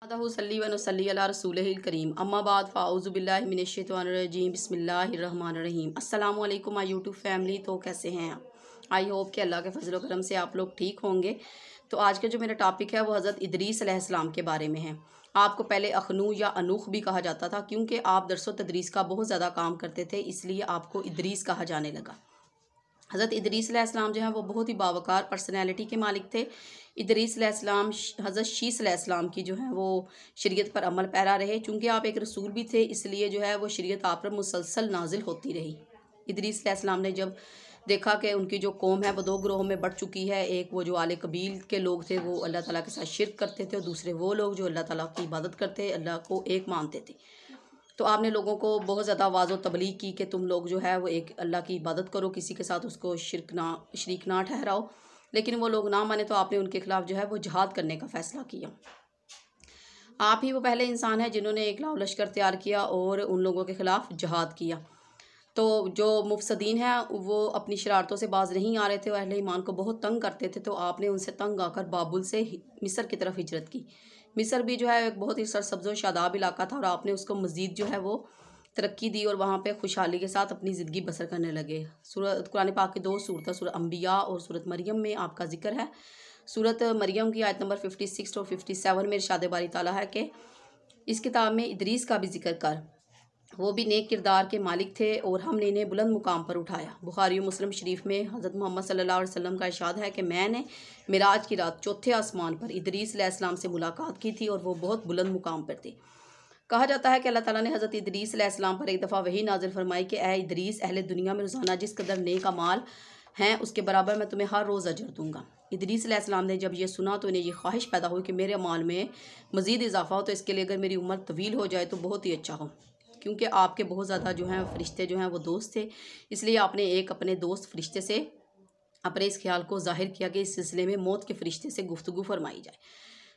सल्ली व नसल्ली अला रसूलिहिल करीम अम्मा बाद फ़ाऊज़ु बिल्लाहि मिनश्शैतानिर्रजीम बिस्मिल्लाहिर्रहमानिर्रहीम। अस्सलामु अलैकुम माय यूट्यूब फैमिली। तो कैसे हैं आप? आई होप कि अल्लाह के फजल करम से आप लोग ठीक होंगे। तो आज का जो मेरा टॉपिक है वो हज़रत इदरीस अलैहिस्सलाम के बारे में है। आपको पहले अखनू या अनूख भी कहा जाता था, क्योंकि आप दरसो तदरीस का बहुत ज़्यादा काम करते थे, इसलिए आपको इदरीस कहा जाने लगा। हज़रत इदरीस अलैहिस्सलाम जो है वो बहुत ही बावकार पर्सनैलिटी के मालिक थे। इदरीस अलैहिस्सलाम हज़रत शीस अलैहिस्सलाम की जो है वो शरीयत पर अमल पैरा रहे। चूँकि आप एक रसूल भी थे, इसलिए जो है वो शरीयत आप पर मुसलसल नाजिल होती रही। इदरीस अलैहिस्सलाम ने जब देखा कि उनकी जो कौम है वो दो ग्रोहों में बढ़ चुकी है, एक वो जो आले कबील के लोग थे वो अल्लाह ताला के साथ शिरक करते थे, और दूसरे वो लोग जो अल्लाह ताला की इबादत करते, अल्लाह को एक मानते थे। तो आपने लोगों को बहुत ज़्यादा वाज़ व तबलीग की कि तुम लोग जो है वो एक अल्लाह की इबादत करो, किसी के साथ उसको शरीक ना ठहराओ। लेकिन वो लोग ना माने तो आपने उनके खिलाफ़ जो है वो जिहाद करने का फ़ैसला किया। आप ही वो पहले इंसान हैं जिन्होंने एक लाव लश्कर तैयार किया और उन लोगों के ख़िलाफ़ जिहाद किया। तो जो मुफसदीन हैं वो अपनी शरारतों से बाज नहीं आ रहे थे और अहले ईमान को बहुत तंग करते थे, तो आपने उनसे तंग आकर बाबुल से मिस्र की तरफ हिजरत की। मिस्र भी जो है एक बहुत ही सरसब्ज़ व शादाब इलाका था, और आपने उसको मज़ीद जो है वो तरक्की दी और वहाँ पे खुशहाली के साथ अपनी ज़िंदगी बसर करने लगे। सूरत कुरान पाक की दो सूरत, सूरत अंबिया और सूरत मरियम में आपका जिक्र है। सूरत मरियम की आयत नंबर 56 और 57 में इरशाद बारी ताला है कि इस किताब में इदरीस का भी जिक्र कर, वो भी नेक किरदार के मालिक थे और हमने इन्हें बुलंद मुकाम पर उठाया। बुखारी और मुस्लिम शरीफ में हज़रत मोहम्मद सल्लल्लाहु अलैहि वसल्लम का इरशाद है कि मैंने मिराज की रात चौथे आसमान पर इदरीस अलैहिस्सलाम से मुलाकात की थी और वो बहुत बुलंद मुकाम पर थे। कहा जाता है कि अल्लाह ताला ने हज़रत इदरीस अलैहिस्सलाम पर एक दफ़ा वही नाजिल फरमाई कि ए इदरीस, अहले दुनिया में रोज़ाना जिस कदर नेक अमाल हैं उसके बराबर मैं तुम्हें हर रोज़ अजर दूंगा। इदरीस अलैहिस्सलाम ने जब ये सुना तो इन्हें ये ख्वाहिश पैदा हुई कि मेरे अमाल में मज़ीद इजाफा हो, तो इसके लिए अगर मेरी उम्र तवील हो जाए तो बहुत ही अच्छा हो। क्योंकि आपके बहुत ज़्यादा जो हैं फ़रिश्ते जो हैं वो दोस्त थे, इसलिए आपने एक अपने दोस्त फ़रिश्ते से अपने इस ख्याल को ज़ाहिर किया कि इस सिलसिले में मौत के फ़रिश्ते से गुफ्तगू फरमाई जाए।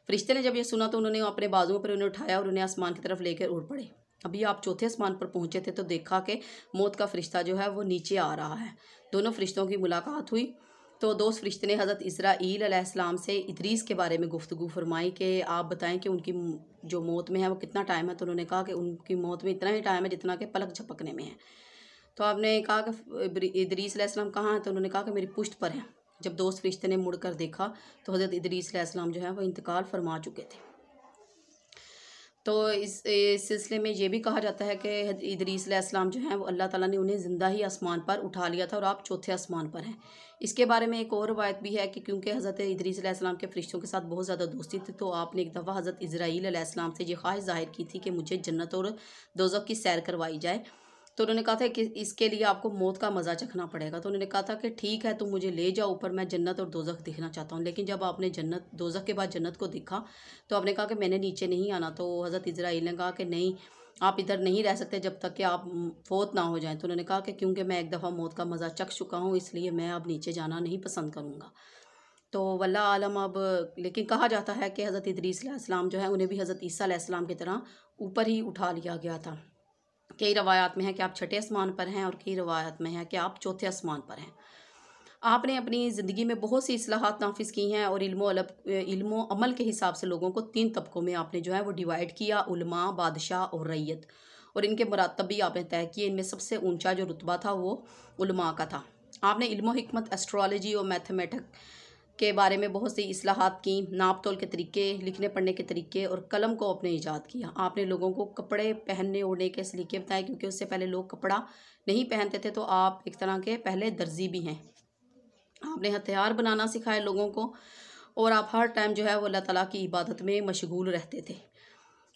फ़रिश्ते ने जब ये सुना तो उन्होंने अपने बाजुओं पर उन्हें उठाया और उन्हें आसमान की तरफ लेकर उड़ पड़े। अभी आप चौथे आसमान पर पहुँचे थे तो देखा कि मौत का फ़रिश्ता जो है वो नीचे आ रहा है। दोनों फ़रिश्तों की मुलाकात हुई तो दोस्त फ़रिश्ते ने हज़रत इस्राईल अलैहिस्सलाम से इदरीस के बारे में गुफ्तगू फरमाई कि आप बताएं कि उनकी जो मौत में है वो कितना टाइम है। तो उन्होंने कहा कि उनकी मौत में इतना ही टाइम है जितना कि पलक झपकने में है। तो आपने कहा कि इदरीस अलैहिस्सलाम कहाँ हैं? तो उन्होंने कहा कि मेरी पुश्त पर है। जब दोस्त फ़रिश्ते ने मुड़कर देखा तो हज़रत इदरीस अलैहिस्सलाम जो है वो इंतकाल फरमा चुके थे। तो इस सिलसिले में ये भी कहा जाता है कि इदरीस अलैहिस्सलाम जो हैं वो अल्लाह ताला ने उन्हें ज़िंदा ही आसमान पर उठा लिया था और आप चौथे आसमान पर हैं। इसके बारे में एक और रवायत भी है कि क्योंकि हज़रत इदरीस अलैहिस्सलाम के फ़रिश्तों के साथ बहुत ज़्यादा दोस्ती थी, तो आपने एक दफ़ा हज़रत इस्राईल अलैहिस्सलाम से ये ख्वाहिश ज़ाहिर की थी कि मुझे जन्नत और दोज़ख की सैर करवाई जाए। तो उन्होंने कहा था कि इसके लिए आपको मौत का मज़ा चखना पड़ेगा। तो उन्होंने कहा था कि ठीक है, तुम मुझे ले जाओ ऊपर, मैं जन्नत और दोज़ख देखना चाहता हूँ। लेकिन जब आपने जन्नत दोज़ख के बाद जन्नत को देखा तो आपने कहा कि मैंने नीचे नहीं आना। तो हज़रत इस्राईल ने कहा कि नहीं, आप इधर नहीं रह सकते जब तक कि आप फौत ना हो जाएं। तो उन्होंने कहा कि क्योंकि मैं एक दफ़ा मौत का मज़ा चख चुका हूँ, इसलिए मैं अब नीचे जाना नहीं पसंद करूँगा। तो वल्लाह आलम। अब लेकिन कहा जाता है कि हज़रत इदरीस अलैहिस्सलाम जो है उन्हें भी हज़रत ईसा अलैहिस्सलाम की तरह ऊपर ही उठा लिया गया था। कई रवायात में है कि आप छठे आसमान पर हैं और कई रवायात में है कि आप चौथे आसमान पर हैं। आपने अपनी ज़िंदगी में बहुत सी इस्लाहात नाफिज की हैं और इल्मो अमल के हिसाब से लोगों को 3 तबकों में आपने जो है वो डिवाइड किया, उलमा, बादशाह और रैयत। और इनके मरातब भी आपने तय किए। इनमें सबसे ऊंचा जो रुतबा था वो उलमा का था। आपने इल्मो हिकमत, एस्ट्रोलॉजी और मैथमेटिक के बारे में बहुत सी इस्लाहात की, नाप तोल के तरीके, लिखने पढ़ने के तरीके और कलम को अपने ईजाद किया। आपने लोगों को कपड़े पहनने ओढ़ने के सलीके बताए, क्योंकि उससे पहले लोग कपड़ा नहीं पहनते थे, तो आप एक तरह के पहले दर्जी भी हैं। आपने हथियार बनाना सिखाए लोगों को और आप हर टाइम जो है वो अल्लाह ताला की इबादत में मशगूल रहते थे।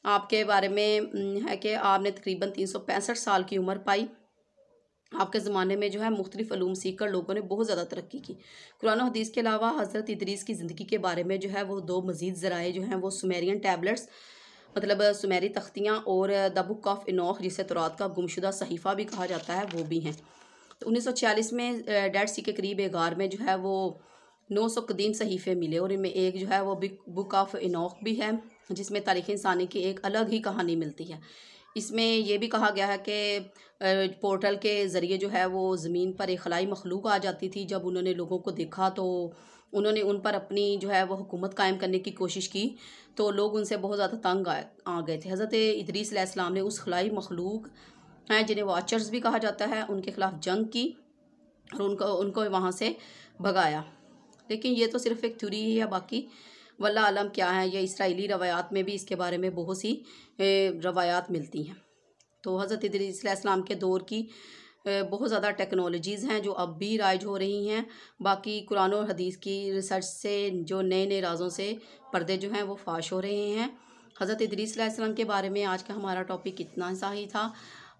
आपके बारे में है कि आपने तकरीबन 365 साल की उम्र पाई। आपके ज़माने में जो है मुख्तलिफ़ उलूम सीख कर लोगों ने बहुत ज़्यादा तरक्की की। कुरान और हदीस के अलावा हज़रत इदरीस की ज़िंदगी के बारे में जो है वो 2 मज़ीद ज़राए जो हैं वो सुमेरियन टैबलेट्स, मतलब सुमेरी तख्तियाँ, और द बुक ऑफ इनोख जिसे तौरात का गुमशुदा सहीफ़ा भी कहा जाता है, वो भी हैं। तो 1946 में डेड सी के करीब एक गार में जो है वो 900 कदीम सहीफ़े मिले और इनमें एक जो है वो बुक ऑफ इनोख भी है, जिसमें तारीख़ इंसानी की एक अलग ही कहानी मिलती है। इसमें ये भी कहा गया है कि पोर्टल के ज़रिए जो है वो ज़मीन पर एक खलाई मखलूक आ जाती थी। जब उन्होंने लोगों को देखा तो उन्होंने उन पर अपनी जो है वो हुकूमत कायम करने की कोशिश की, तो लोग उनसे बहुत ज़्यादा तंग आ गए थे। हज़रत इदरीस अलैहिस्सलाम ने उस खलाई मखलूक हैं जिन्हें वाचर्स भी कहा जाता है, उनके ख़िलाफ़ जंग की और उनको उनको वहाँ से भगाया। लेकिन ये तो सिर्फ़ एक थ्योरी है, या बाकी वल्लाह आलम क्या है। ये इसराइली रवायात में भी इसके बारे में बहुत सी रवायात मिलती हैं। तो हज़रत इदरीस अलैहिस्सलाम के दौर की बहुत ज़्यादा टेक्नोलॉजीज़ हैं जो अब भी राइज हो रही हैं। बाकी कुरान और हदीस की रिसर्च से जो नए नए राज़ों से पर्दे जो हैं वो फाश हो रहे हैं। हज़रत इदरीस अलैहिस्सलाम के बारे में आज का हमारा टॉपिक इतना सा ही था,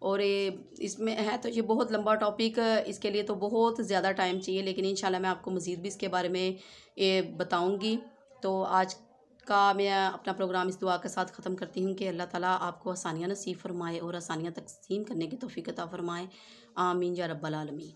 और इसमें है तो ये बहुत लंबा टॉपिक, इसके लिए तो बहुत ज़्यादा टाइम चाहिए, लेकिन इंशाल्लाह मैं आपको मज़ीद भी इसके बारे में बताऊँगी। तो आज का मैं अपना प्रोग्राम इस दुआ के साथ ख़त्म करती हूँ कि अल्लाह ताला आपको आसानियाँ नसीब फरमाए और आसानियाँ तकसीम करने की तौफीक अता फरमाए। आमीन या रब्बल आलमीन।